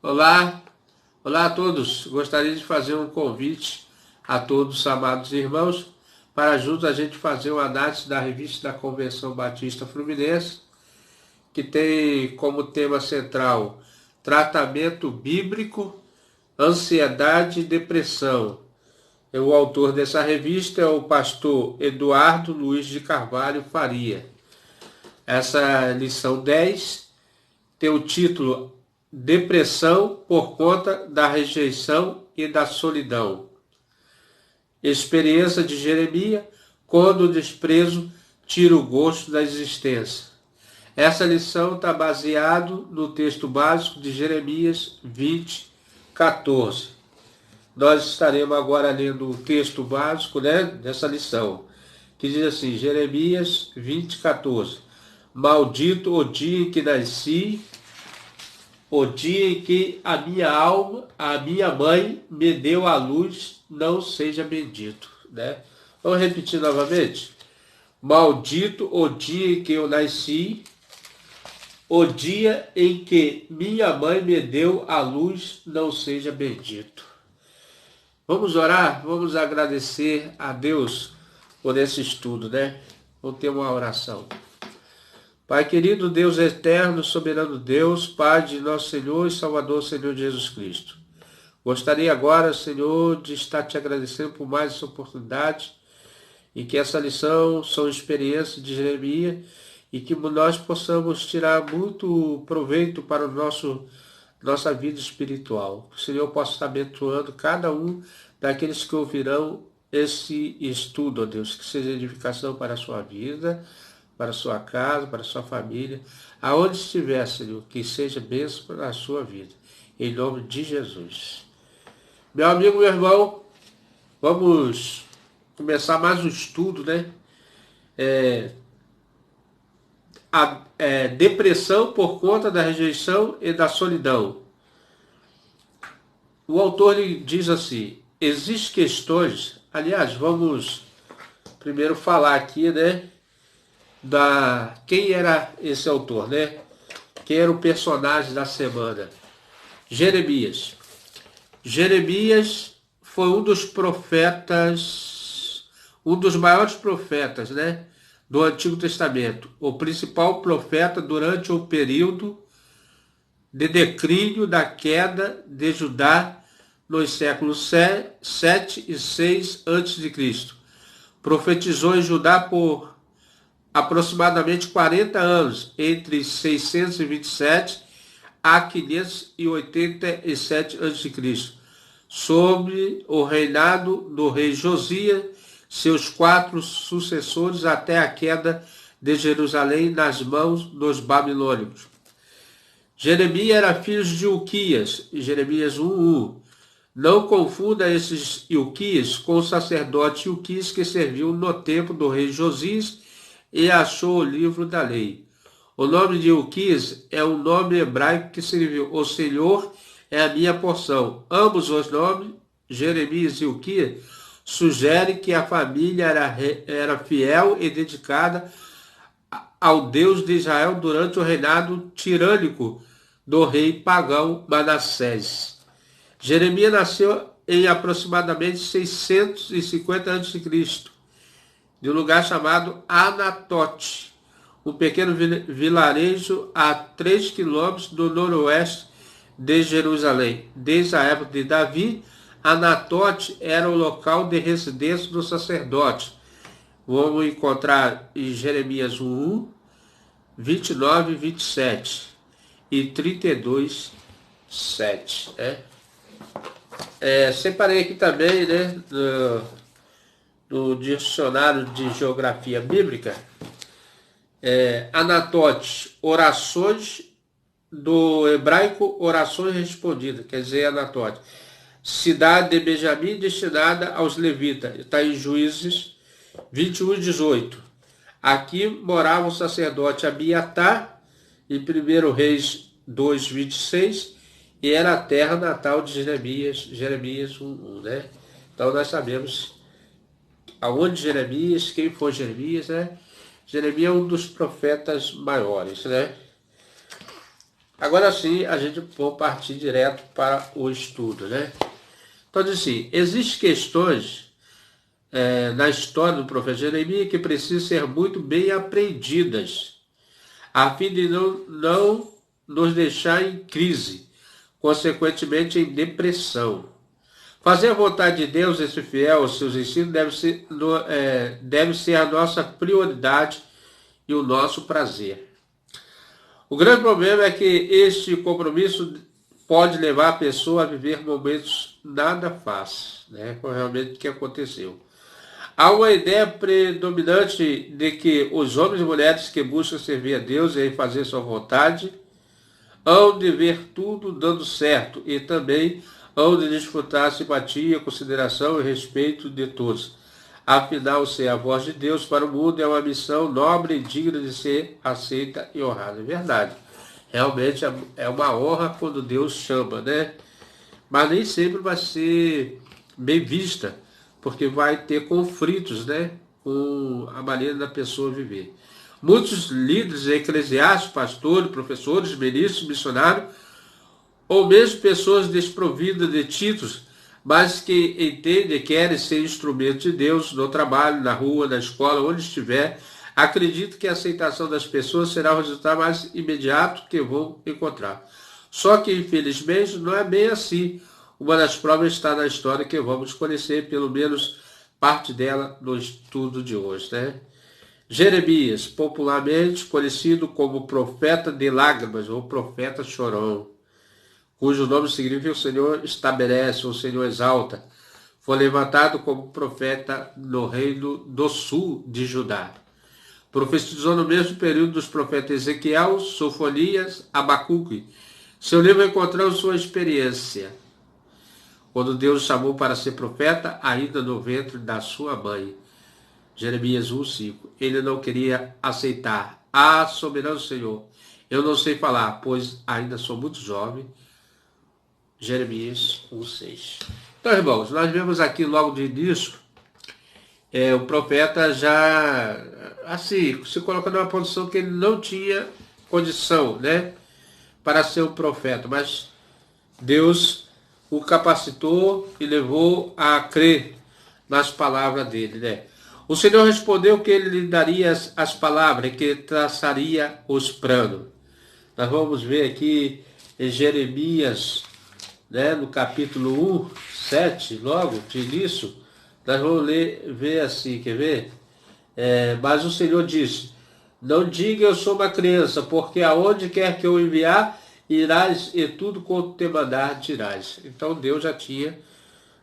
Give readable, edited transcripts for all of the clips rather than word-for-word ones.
Olá, olá a todos. Gostaria de fazer um convite a todos, amados irmãos, para juntos a gente fazer uma análise da revista da Convenção Batista Fluminense, que tem como tema central tratamento bíblico, ansiedade e depressão. O autor dessa revista é o pastor Eduardo Luiz de Carvalho Faria. Essa lição 10 tem o título Depressão por conta da rejeição e da solidão. Experiência de Jeremias quando o desprezo tira o gosto da existência. Essa lição está baseada no texto básico de Jeremias 20, 14. Nós estaremos agora lendo o texto básico, dessa lição, que diz assim, Jeremias 20, 14. Maldito o dia em que nasci, o dia em que a minha alma, a minha mãe me deu a luz, não seja bendito. Vamos repetir novamente? Maldito o dia em que eu nasci, o dia em que minha mãe me deu a luz, não seja bendito. Vamos orar, vamos agradecer a Deus por esse estudo, Vamos ter uma oração. Pai querido, Deus eterno, soberano Deus, Pai de nosso Senhor e Salvador, Senhor Jesus Cristo. Gostaria agora, Senhor, de estar te agradecendo por mais essa oportunidade e que essa lição são experiências de Jeremias e que nós possamos tirar muito proveito para nossa vida espiritual. Que o Senhor possa estar abençoando cada um daqueles que ouvirão esse estudo, ó Deus, que seja edificação para a sua vida, para a sua casa, para a sua família, aonde estiver, Senhor, que seja bênção para a sua vida. Em nome de Jesus. Meu amigo, meu irmão, vamos começar mais um estudo, Depressão por conta da rejeição e da solidão. O autor ele diz assim, existem questões, aliás, vamos primeiro falar aqui, quem era esse autor, Quem era o personagem da semana? Jeremias. Jeremias foi um dos profetas, um dos maiores profetas, do Antigo Testamento. O principal profeta durante o período de declínio da queda de Judá nos séculos 7 e 6 a.C. Profetizou em Judá por aproximadamente 40 anos, entre 627 a 587 a.C., sobre o reinado do rei Josias, seus 4 sucessores até a queda de Jerusalém nas mãos dos babilônicos. Jeremias era filho de Ilquias, Jeremias 1:1. Não confunda esses Ilquias com o sacerdote Ilquias que serviu no templo do rei Josias e achou o livro da lei. O nome de Ilquias é um nome hebraico que significa o Senhor é a minha porção. Ambos os nomes, Jeremias e Ilquias, sugerem que a família era fiel e dedicada ao Deus de Israel durante o reinado tirânico do rei pagão Manassés. Jeremias nasceu em aproximadamente 650 a.C., de um lugar chamado Anatote, um pequeno vilarejo a 3 quilômetros do noroeste de Jerusalém. Desde a época de Davi, Anatote era o local de residência do sacerdote. Vamos encontrar em Jeremias 1:1, 29, 27 e 32, 7. Separei aqui também, no dicionário de geografia bíblica, Anatote, orações, do hebraico, orações respondidas, quer dizer, Anatote. Cidade de Benjamim destinada aos levitas, está em Juízes 21:18. Aqui morava o sacerdote Abiatar, em 1 Reis 2:26, e era a terra natal de Jeremias 1:1, Então nós sabemos aonde Jeremias, quem foi Jeremias, Jeremias é um dos profetas maiores, Agora sim, a gente pode partir direto para o estudo, né? Então, diz assim, existem questões na história do profeta Jeremias que precisam ser muito bem aprendidas, a fim de não nos deixar em crise, consequentemente em depressão. Fazer a vontade de Deus e ser fiel aos seus ensinos deve ser a nossa prioridade e o nosso prazer. O grande problema é que este compromisso pode levar a pessoa a viver momentos nada fáceis, né? Foi realmente o que aconteceu. Há uma ideia predominante de que os homens e mulheres que buscam servir a Deus e fazer sua vontade hão de ver tudo dando certo e também hão de desfrutar a simpatia, consideração e respeito de todos. Afinal, ser a voz de Deus para o mundo é uma missão nobre e digna de ser aceita e honrada. É verdade. Realmente é uma honra quando Deus chama, né? Mas nem sempre vai ser bem vista, porque vai ter conflitos, né? Com a maneira da pessoa viver. Muitos líderes eclesiásticos, pastores, professores, ministros, missionários, ou mesmo pessoas desprovidas de títulos, mas que entendem e querem ser instrumentos de Deus no trabalho, na rua, na escola, onde estiver, acredito que a aceitação das pessoas será o resultado mais imediato que vão encontrar. Só que, infelizmente, não é bem assim. Uma das provas está na história que vamos conhecer, pelo menos parte dela, no estudo de hoje, né? Jeremias, popularmente conhecido como profeta de lágrimas ou profeta chorão, cujo nome significa o Senhor estabelece, ou o Senhor exalta, foi levantado como profeta no reino do sul de Judá. Profetizou no mesmo período dos profetas Ezequiel, Sofonias, Abacuque. Seu livro encontramos sua experiência, quando Deus o chamou para ser profeta, ainda no ventre da sua mãe. Jeremias 1:5. Ele não queria aceitar. Ah, soberano Senhor, eu não sei falar, pois ainda sou muito jovem. Jeremias 1:6. Então, irmãos, nós vemos aqui logo de início, o profeta já, assim, se colocando numa posição que ele não tinha condição, né, para ser um profeta, mas Deus o capacitou e levou a crer nas palavras dele, né? O Senhor respondeu que ele lhe daria as palavras, que traçaria os planos. Nós vamos ver aqui em Jeremias, né, no capítulo 1, 7, logo de início, nós vamos ver assim, quer ver? Mas o Senhor disse, não diga eu sou uma criança, porque aonde quer que eu enviar, irás e tudo quanto te mandar dirás. Então Deus já tinha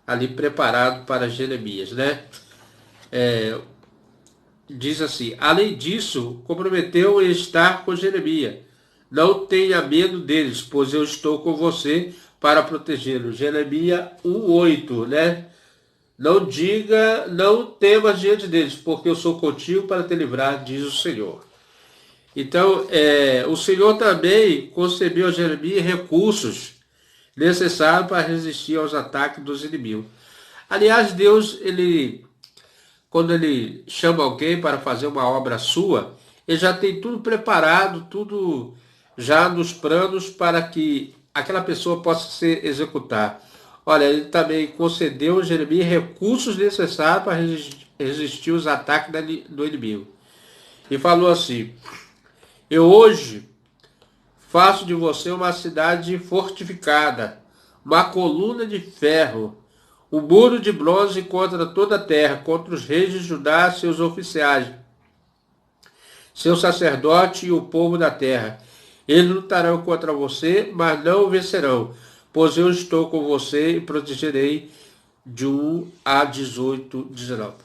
ali preparado para Jeremias, né? Diz assim, além disso, comprometeu em estar com Jeremias. Não tenha medo deles, pois eu estou com você para protegê-lo. Jeremias 1:8, né? Não diga, não temas diante deles, porque eu sou contigo para te livrar, diz o Senhor. Então, o Senhor também concebeu a Jeremias recursos necessários para resistir aos ataques dos inimigos. Aliás, Deus, quando ele chama alguém para fazer uma obra sua, ele já tem tudo preparado, tudo já nos planos para que aquela pessoa possa se executar. Olha, ele também concedeu a Jeremias recursos necessários para resistir os ataques do inimigo. E falou assim, eu hoje faço de você uma cidade fortificada, uma coluna de ferro, um muro de bronze contra toda a terra, contra os reis de Judá, seus oficiais, seu sacerdote e o povo da terra. Eles lutarão contra você, mas não o vencerão, pois eu estou com você e protegerei de 1 a 18, 19.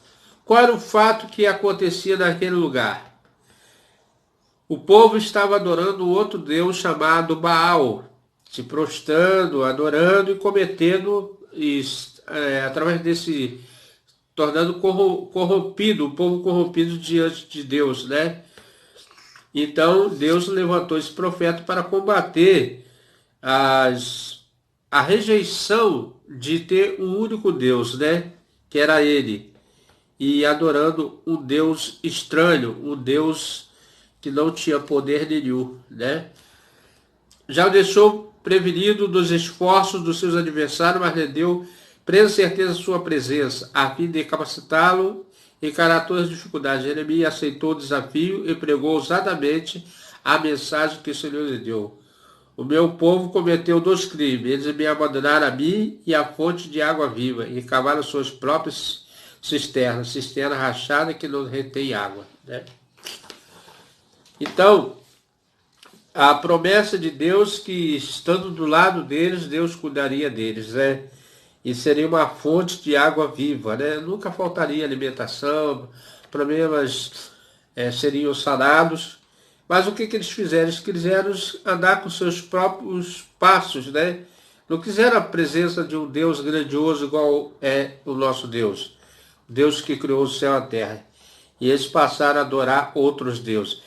Qual era o fato que acontecia naquele lugar? O povo estava adorando outro Deus chamado Baal, se prostrando, adorando e cometendo, através desse, tornando corrompido, o povo corrompido diante de Deus, né? Então, Deus levantou esse profeta para combater a rejeição de ter um único Deus, né? Que era ele. E adorando um Deus estranho, um Deus que não tinha poder nenhum, né? Já o deixou prevenido dos esforços dos seus adversários, mas lhe deu plena certeza de sua presença, a fim de capacitá-lo e encarar todas as dificuldades. Jeremias aceitou o desafio e pregou ousadamente a mensagem que o Senhor lhe deu. O meu povo cometeu 2 crimes. Eles me abandonaram a mim e a fonte de água viva, e cavaram suas próprias cisterna rachada que não retém água. Né? Então, a promessa de Deus que, estando do lado deles, Deus cuidaria deles, né? E seria uma fonte de água viva, né? Nunca faltaria alimentação, problemas seriam sanados. Mas o que eles fizeram? Eles quiseram andar com seus próprios passos, né? Não quiseram a presença de um Deus grandioso igual é o nosso Deus. Deus que criou o céu e a terra. E eles passaram a adorar outros deuses.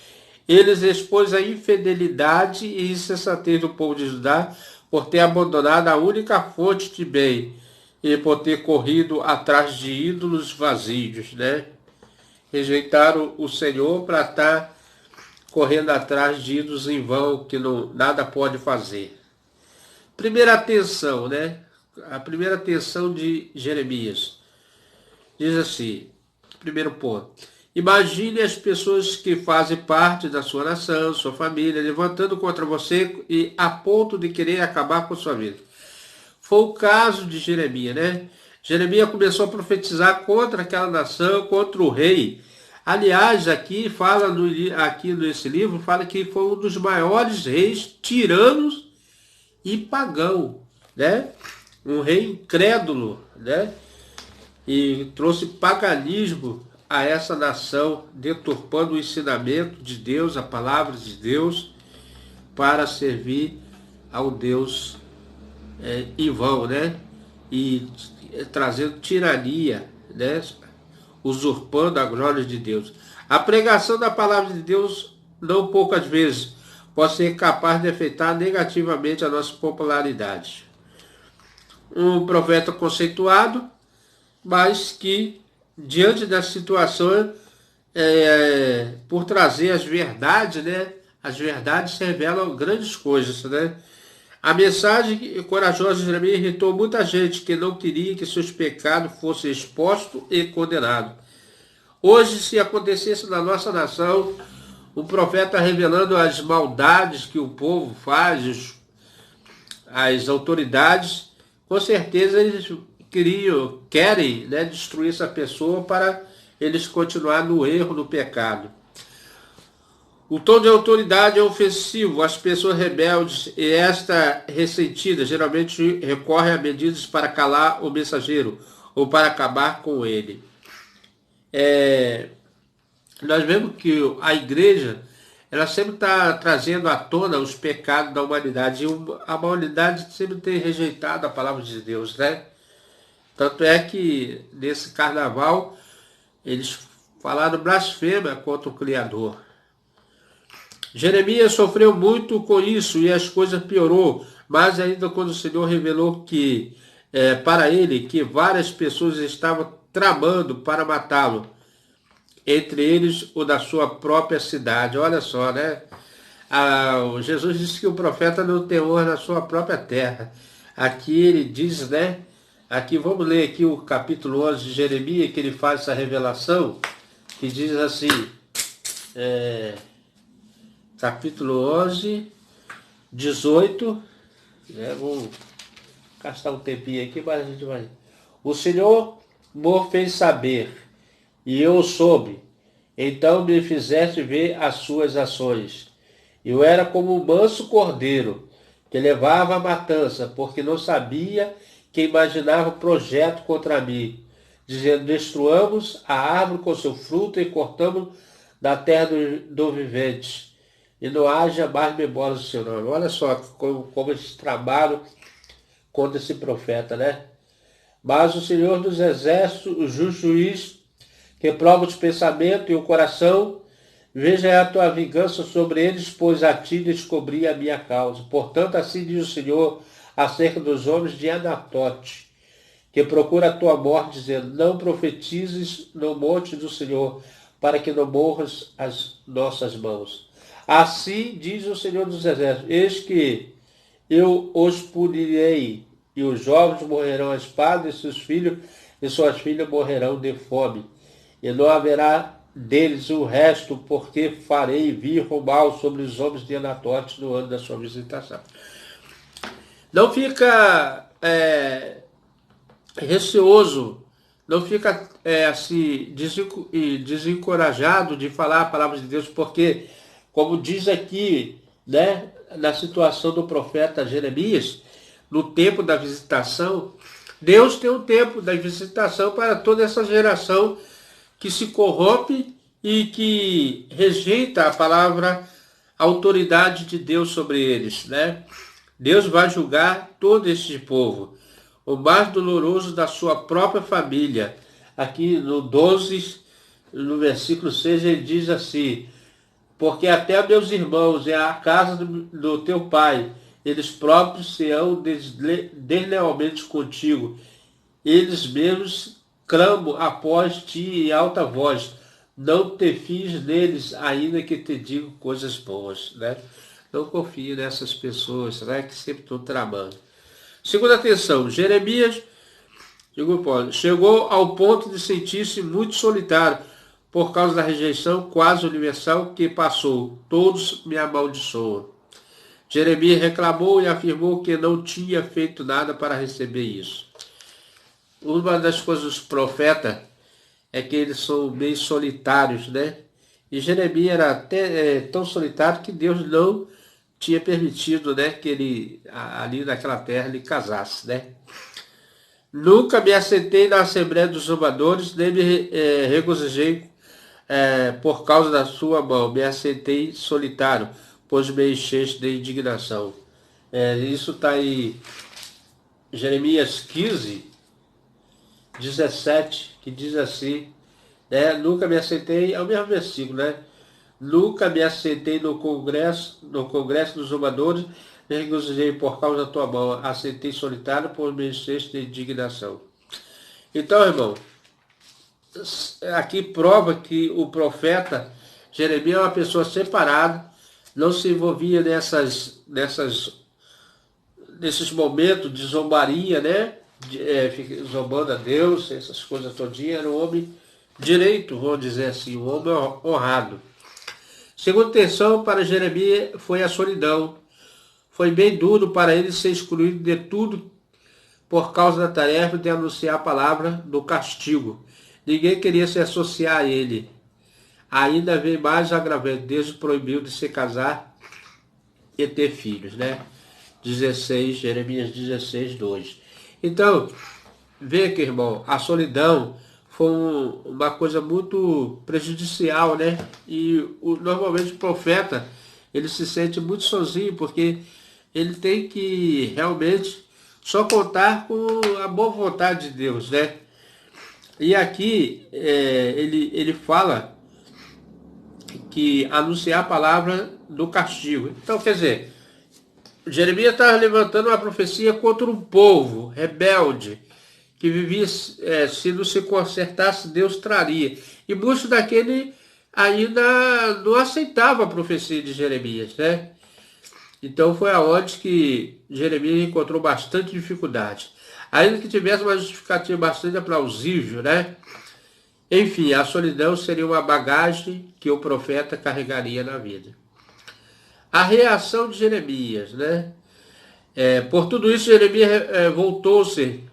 Eles expôs a infidelidade e insensatez do povo de Judá por ter abandonado a única fonte de bem e por ter corrido atrás de ídolos vazios, né? Rejeitaram o Senhor para estar correndo atrás de ídolos em vão, que não, nada pode fazer. Primeira atenção, né? A primeira atenção de Jeremias. Diz assim, primeiro ponto. Imagine as pessoas que fazem parte da sua nação, sua família, levantando contra você e a ponto de querer acabar com a sua vida. Foi o caso de Jeremias, né? Jeremias começou a profetizar contra aquela nação, contra o rei. Aliás, aqui aqui nesse livro, fala que foi um dos maiores reis tiranos e pagão, né? Um rei incrédulo, né? E trouxe paganismo a essa nação, deturpando o ensinamento de Deus, a palavra de Deus, para servir ao Deus em vão, né? E trazendo tirania, né? Usurpando a glória de Deus. A pregação da palavra de Deus, não poucas vezes, pode ser capaz de afetar negativamente a nossa popularidade. Um profeta conceituado, mas que, diante da situação, por trazer as verdades, né? As verdades revelam grandes coisas, né? A mensagem corajosa de Jeremias irritou muita gente que não queria que seus pecados fossem expostos e condenados. Hoje, se acontecesse na nossa nação, o profeta revelando as maldades que o povo faz, as autoridades, com certeza eles querem, né, destruir essa pessoa para eles continuar no erro, no pecado. O tom de autoridade é ofensivo às pessoas rebeldes e esta ressentida geralmente recorre a medidas para calar o mensageiro ou para acabar com ele. Nós vemos que a igreja ela sempre está trazendo à tona os pecados da humanidade. E a humanidade sempre tem rejeitado a palavra de Deus, né? Tanto é que nesse carnaval eles falaram blasfêmia contra o Criador. Jeremias sofreu muito com isso e as coisas piorou, mas ainda quando o Senhor revelou que para ele que várias pessoas estavam tramando para matá-lo, entre eles o da sua própria cidade. Olha só, né? Jesus disse que o profeta não tem honra na sua própria terra. Aqui ele diz, né? Aqui vamos ler aqui o capítulo 11 de Jeremias, que ele faz essa revelação, que diz assim, capítulo 11, 18, né? Vou gastar um tempinho aqui, mas a gente vai. O Senhor me fez saber, e eu soube, então me fizeste ver as suas ações. Eu era como um manso cordeiro, que levava a matança, porque não sabia que imaginava o projeto contra mim, dizendo, destruamos a árvore com seu fruto e cortamos da terra do vivente, e não haja mais memória do seu nome. Olha só como eles trabalham contra esse profeta, né? Mas o Senhor dos Exércitos, o justo juiz, que prova os pensamentos e o coração, veja a tua vingança sobre eles, pois a ti descobri a minha causa. Portanto, assim diz o Senhor acerca dos homens de Anatote, que procura a tua morte, dizendo, não profetizes no monte do Senhor, para que não morras as nossas mãos. Assim diz o Senhor dos Exércitos, eis que eu os punirei, e os jovens morrerão à espada, e seus filhos e suas filhas morrerão de fome. E não haverá deles o resto, porque farei vir o mal sobre os homens de Anatote no ano da sua visitação. Não fica receoso, não fica assim desencorajado de falar a palavra de Deus, porque, como diz aqui, né, na situação do profeta Jeremias, no tempo da visitação, Deus tem um tempo da visitação para toda essa geração que se corrompe e que rejeita a palavra, a autoridade de Deus sobre eles, né? Deus vai julgar todo este povo, o mais doloroso da sua própria família. Aqui no 12, no versículo 6, ele diz assim: porque até meus irmãos e a casa do teu pai, eles próprios serão deslealmente contigo. Eles mesmos clamam após ti em alta voz. Não te fies neles, ainda que te digo coisas boas, né? Não confie nessas pessoas, né, que sempre estão tramando. Segunda atenção, Jeremias chegou ao ponto de sentir-se muito solitário por causa da rejeição quase universal que passou. Todos me amaldiçoam. Jeremias reclamou e afirmou que não tinha feito nada para receber isso. Uma das coisas dos profetas é que eles são meio solitários, né? E Jeremias era até tão solitário que Deus não tinha permitido, né, que ele, ali naquela terra, ele casasse, né? Nunca me assentei na Assembleia dos Zombadores, nem me regozijei por causa da sua mão. Me assentei solitário, pois me encheste de indignação. Isso está em Jeremias 15, 17, que diz assim, né? Nunca me assentei, é o mesmo versículo, né? Nunca me assentei no congresso dos zombadores, me regozijei por causa da tua mão, assentei solitário por me encheste de indignação. Então, irmão, aqui prova que o profeta Jeremias é uma pessoa separada, não se envolvia nesses momentos de zombaria, né? Zombando a Deus, essas coisas todinhas. Era um homem direito, vamos dizer assim, um homem honrado. Segunda tensão para Jeremias foi a solidão. Foi bem duro para ele ser excluído de tudo por causa da tarefa de anunciar a palavra do castigo. Ninguém queria se associar a ele. Ainda veio mais agravante. Deus proibiu de se casar e ter filhos, né? Jeremias 16, 2. Então, vê aqui, irmão, a solidão foi uma coisa muito prejudicial, né? E normalmente o profeta, ele se sente muito sozinho, porque ele tem que realmente só contar com a boa vontade de Deus, né? E aqui ele fala que anunciar a palavra do castigo. Então, quer dizer, Jeremias estava levantando uma profecia contra um povo rebelde, que vivia, se não se consertasse, Deus traria. E muitos daquele ainda não aceitavam a profecia de Jeremias, né? Então foi aonde que Jeremias encontrou bastante dificuldade. Ainda que tivesse uma justificativa bastante plausível, né? Enfim, a solidão seria uma bagagem que o profeta carregaria na vida. A reação de Jeremias, né? Por tudo isso, Jeremias voltou-se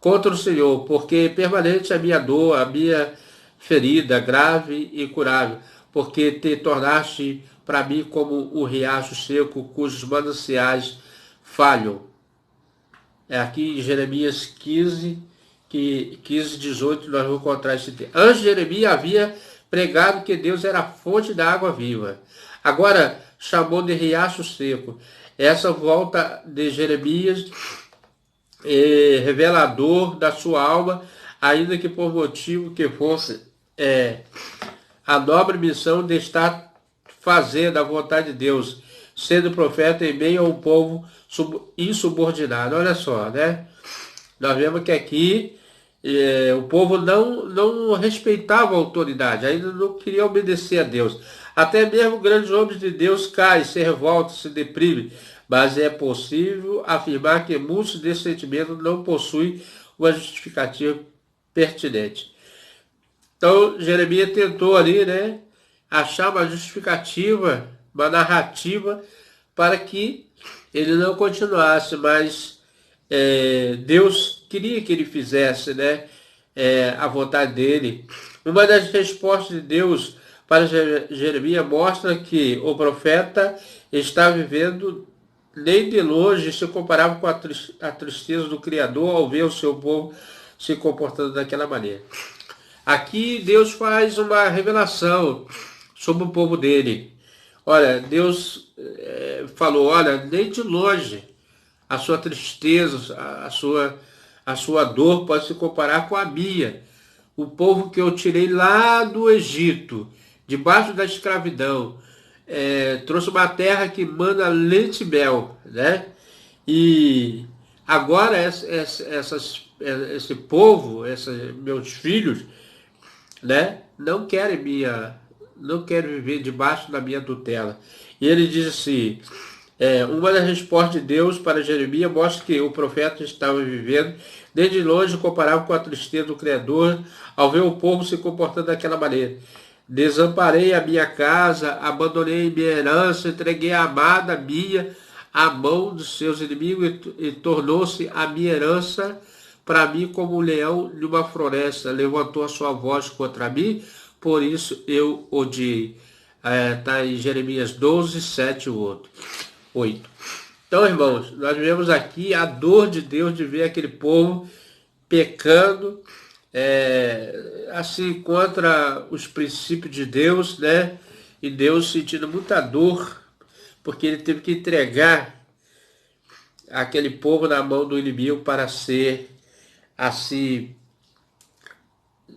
contra o Senhor, porque permanente a minha dor, a minha ferida grave e curável, porque te tornaste para mim como o riacho seco, cujos mananciais falham. Aqui em Jeremias 15, 18, nós vamos encontrar esse texto. Antes Jeremias havia pregado que Deus era a fonte da água viva. Agora chamou de riacho seco. Essa volta de Jeremias revelador da sua alma, ainda que por motivo que fosse a nobre missão de estar fazendo a vontade de Deus, sendo profeta em meio a um povo insubordinado. Olha só, né? Nós vemos que aqui o povo não respeitava a autoridade, ainda não queria obedecer a Deus. Até mesmo grandes homens de Deus caem, se revoltam, se deprimem, mas é possível afirmar que muitos desses sentimentos não possuem uma justificativa pertinente. Então, Jeremias tentou ali, né, achar uma justificativa, uma narrativa para que ele não continuasse, mas Deus queria que ele fizesse, né, a vontade dele. Uma das respostas de Deus para Jeremias mostra que o profeta está vivendo nem de longe se comparava com a tristeza do Criador ao ver o seu povo se comportando daquela maneira. Aqui Deus faz uma revelação sobre o povo dele. Olha, Deus falou, olha, nem de longe a sua tristeza, a sua dor pode se comparar com a minha. O povo que eu tirei lá do Egito, debaixo da escravidão, trouxe uma terra que manda leite e mel, né? E agora esse povo, meus filhos, né, não querem viver debaixo da minha tutela. E ele diz assim, uma das respostas de Deus para Jeremias mostra que o profeta estava vivendo desde longe comparável com a tristeza do Criador ao ver o povo se comportando daquela maneira. Desamparei a minha casa, abandonei minha herança, entreguei a amada minha à mão dos seus inimigos e tornou-se a minha herança para mim como um leão numa floresta. Levantou a sua voz contra mim, por isso eu odiei. Está em Jeremias 12, 7 e 8. Então, irmãos, nós vemos aqui a dor de Deus de ver aquele povo pecando, assim, contra os princípios de Deus, né? E Deus sentindo muita dor, porque ele teve que entregar aquele povo na mão do inimigo para ser, assim,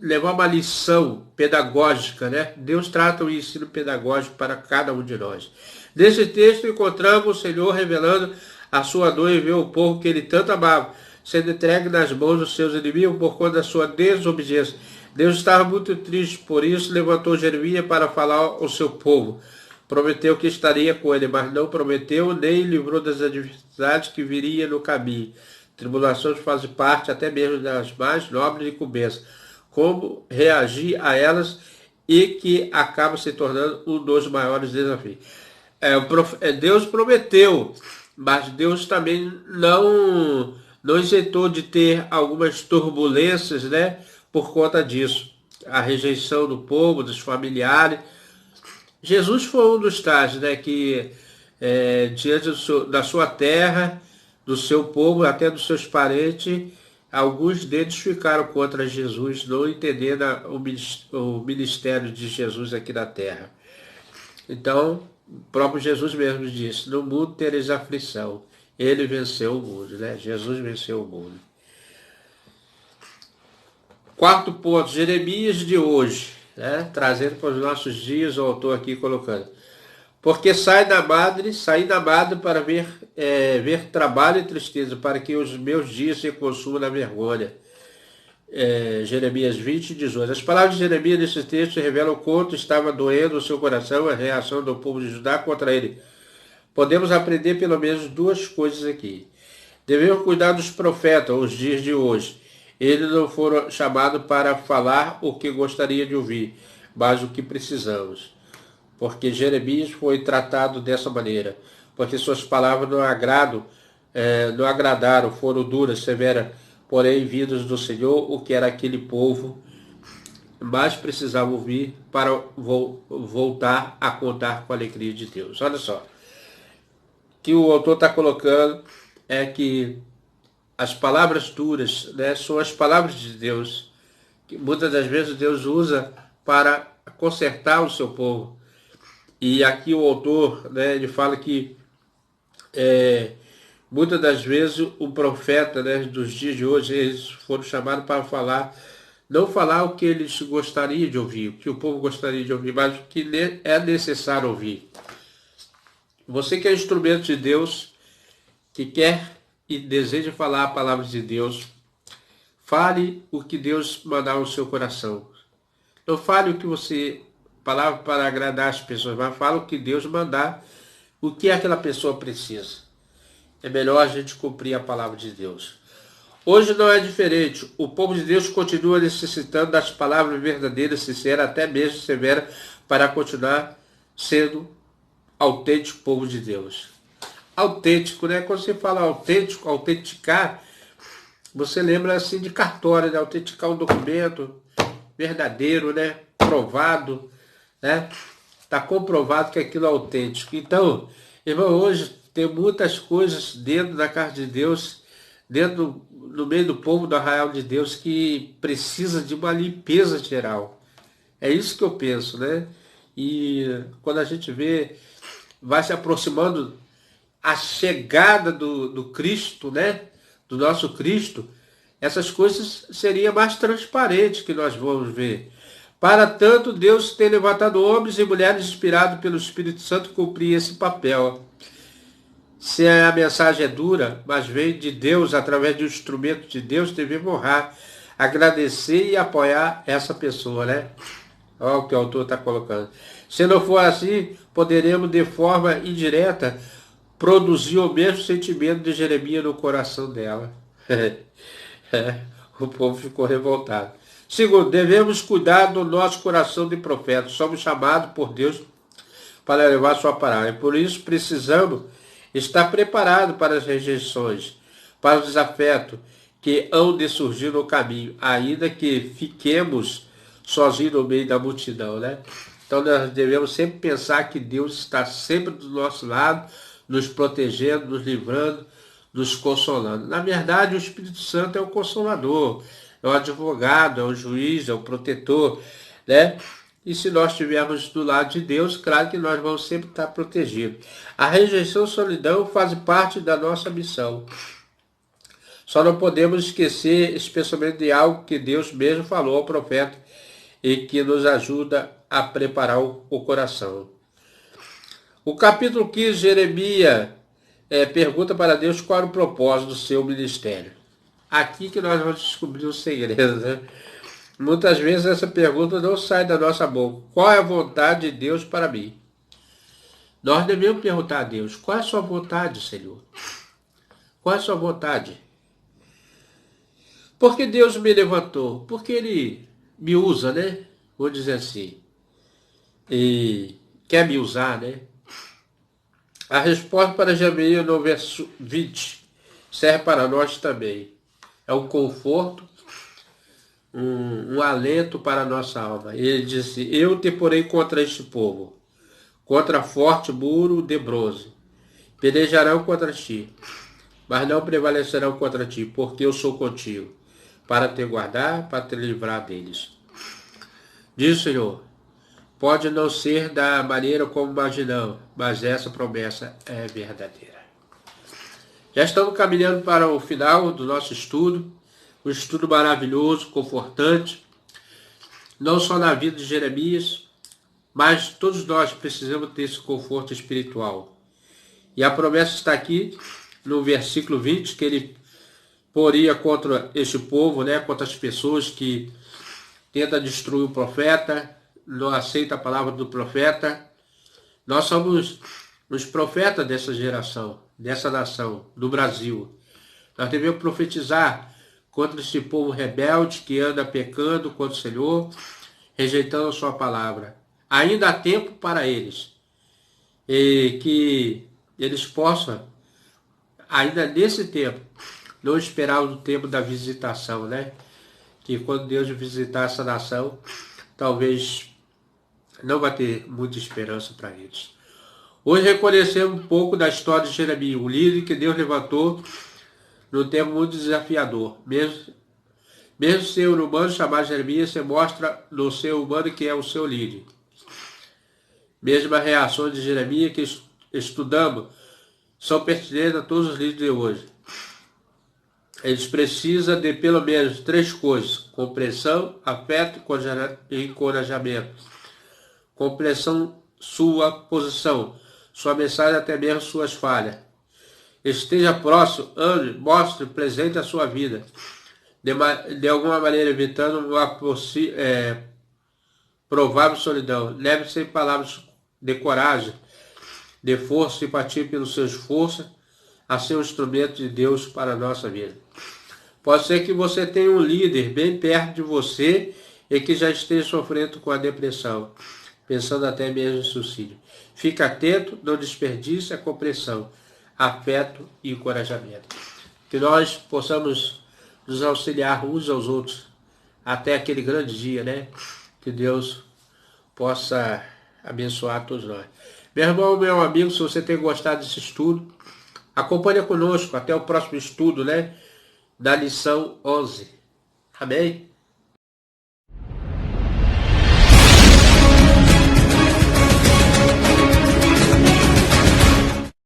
levar uma lição pedagógica, né? Deus trata o ensino pedagógico para cada um de nós. Nesse texto encontramos o Senhor revelando a sua dor e ver o povo que ele tanto amava, sendo entregue nas mãos dos seus inimigos por conta da sua desobediência. Deus estava muito triste, por isso levantou Jeremias para falar ao seu povo. Prometeu que estaria com ele, mas não prometeu nem livrou das adversidades que viria no caminho. Tribulações fazem parte até mesmo das mais nobres incumbências. Como reagir a elas e que acaba se tornando um dos maiores desafios. Deus prometeu, mas Deus também não isentou de ter algumas turbulências, né, por conta disso. A rejeição do povo, dos familiares. Jesus foi um dos tais, né, que diante da sua terra, do seu povo, até dos seus parentes, alguns deles ficaram contra Jesus, não entendendo o ministério de Jesus aqui na terra. Então, o próprio Jesus mesmo disse, no mundo tereis aflição. Ele venceu o mundo, né? Jesus venceu o mundo. Quarto ponto, Jeremias de hoje, né? Trazendo para os nossos dias, o autor aqui colocando. Porque saí da madre para ver trabalho e tristeza, para que os meus dias se consumam na vergonha. Jeremias 20, 18. As palavras de Jeremias nesse texto revelam o quanto estava doendo o seu coração a reação do povo de Judá contra ele. Podemos aprender pelo menos duas coisas aqui. Devemos cuidar dos profetas os dias de hoje. Eles não foram chamados para falar o que gostaria de ouvir, mas o que precisamos. Porque Jeremias foi tratado dessa maneira. Porque suas palavras não agradaram, foram duras, severas, porém vindas do Senhor, o que era aquele povo mais precisava ouvir para voltar a contar com a alegria de Deus. Olha só, o que o autor está colocando é que as palavras duras, né, são as palavras de Deus, que muitas das vezes Deus usa para consertar o seu povo. E aqui o autor, né, ele fala que muitas das vezes o profeta, né, dos dias de hoje, eles foram chamados para falar, não falar o que eles gostariam de ouvir, o que o povo gostaria de ouvir, mas o que é necessário ouvir. Você que é instrumento de Deus, que quer e deseja falar a palavra de Deus, fale o que Deus mandar no seu coração. Não fale o que você palavra para agradar as pessoas, mas fala o que Deus mandar, o que aquela pessoa precisa. É melhor a gente cumprir a palavra de Deus. Hoje não é diferente. O povo de Deus continua necessitando das palavras verdadeiras, sinceras, até mesmo severas, para continuar sendo autêntico povo de Deus. Autêntico, né? Quando você fala autêntico, autenticar, você lembra assim de cartório, né? Autenticar um documento verdadeiro, né? Provado, né? Está comprovado que aquilo é autêntico. Então, irmão, hoje tem muitas coisas dentro da casa de Deus, no meio do povo do arraial de Deus, que precisa de uma limpeza geral. É isso que eu penso, né? E quando a gente vê, vai se aproximando a chegada do Cristo, né? Do nosso Cristo, essas coisas seriam mais transparentes que nós vamos ver. Para tanto, Deus tem levantado homens e mulheres inspirados pelo Espírito Santo cumprir esse papel. Se a mensagem é dura, mas vem de Deus, através de um instrumento de Deus, devemos honrar, agradecer e apoiar essa pessoa, né? Olha o que o autor está colocando. Se não for assim, poderemos, de forma indireta, produzir o mesmo sentimento de Jeremias no coração dela. O povo ficou revoltado. Segundo, devemos cuidar do nosso coração de profeta. Somos chamados por Deus para levar sua palavra. E por isso precisamos estar preparados para as rejeições, para os desafetos que hão de surgir no caminho, ainda que fiquemos sozinhos no meio da multidão, né? Então nós devemos sempre pensar que Deus está sempre do nosso lado, nos protegendo, nos livrando, nos consolando. Na verdade, o Espírito Santo é o consolador, é o advogado, é o juiz, é o protetor, né? E se nós estivermos do lado de Deus, claro que nós vamos sempre estar protegidos. A rejeição e solidão fazem parte da nossa missão. Só não podemos esquecer, especialmente de algo que Deus mesmo falou ao profeta e que nos ajuda a preparar o coração. O capítulo 15, Jeremias pergunta para Deus qual era o propósito do seu ministério. Aqui que nós vamos descobrir o segredo, né? Muitas vezes essa pergunta não sai da nossa boca. Qual é a vontade de Deus para mim? Nós devemos perguntar a Deus, qual é a sua vontade, Senhor? Qual é a sua vontade? Porque Deus me levantou? Porque Ele me usa, né? Vou dizer assim. E quer me usar, né? A resposta para Jeremias no verso 20 serve para nós também. É um conforto, um alento para a nossa alma. Ele disse, eu te porei contra este povo, contra forte muro de bronze. Pelejarão contra ti, mas não prevalecerão contra ti, porque eu sou contigo, para te guardar, para te livrar deles. Diz o Senhor, pode não ser da maneira como imaginamos, mas essa promessa é verdadeira. Já estamos caminhando para o final do nosso estudo, um estudo maravilhoso, confortante, não só na vida de Jeremias, mas todos nós precisamos ter esse conforto espiritual. E a promessa está aqui no versículo 20, que ele poria contra este povo, né, contra as pessoas que tentam destruir o profeta, não aceita a palavra do profeta. Nós somos os profetas dessa geração, dessa nação, do Brasil. Nós devemos profetizar contra esse povo rebelde que anda pecando contra o Senhor, rejeitando a sua palavra. Ainda há tempo para eles. E que eles possam, ainda nesse tempo, não esperar o tempo da visitação, né? Que quando Deus visitar essa nação, talvez não vai ter muita esperança para eles. Hoje reconhecemos um pouco da história de Jeremias, o líder que Deus levantou num tempo muito desafiador. Mesmo ser humano chamado Jeremias, se mostra no ser humano que é o seu líder. Mesmo as reações de Jeremias que estudamos são pertinentes a todos os líderes de hoje. Eles precisam de pelo menos 3 coisas: compreensão, afeto e encorajamento. Compreensão sua posição, sua mensagem, até mesmo suas falhas. Esteja próximo, ande, mostre presente a sua vida, de alguma maneira evitando uma provável solidão. Leve sempre palavras de coragem, de força e simpatia pelo seu esforço a ser um instrumento de Deus para a nossa vida. Pode ser que você tenha um líder bem perto de você e que já esteja sofrendo com a depressão, pensando até mesmo em suicídio. Fique atento, não desperdice a compreensão, afeto e encorajamento. Que nós possamos nos auxiliar uns aos outros até aquele grande dia, né? Que Deus possa abençoar todos nós. Meu irmão, meu amigo, se você tem gostado desse estudo, acompanhe conosco até o próximo estudo, né? Da lição 11. Amém?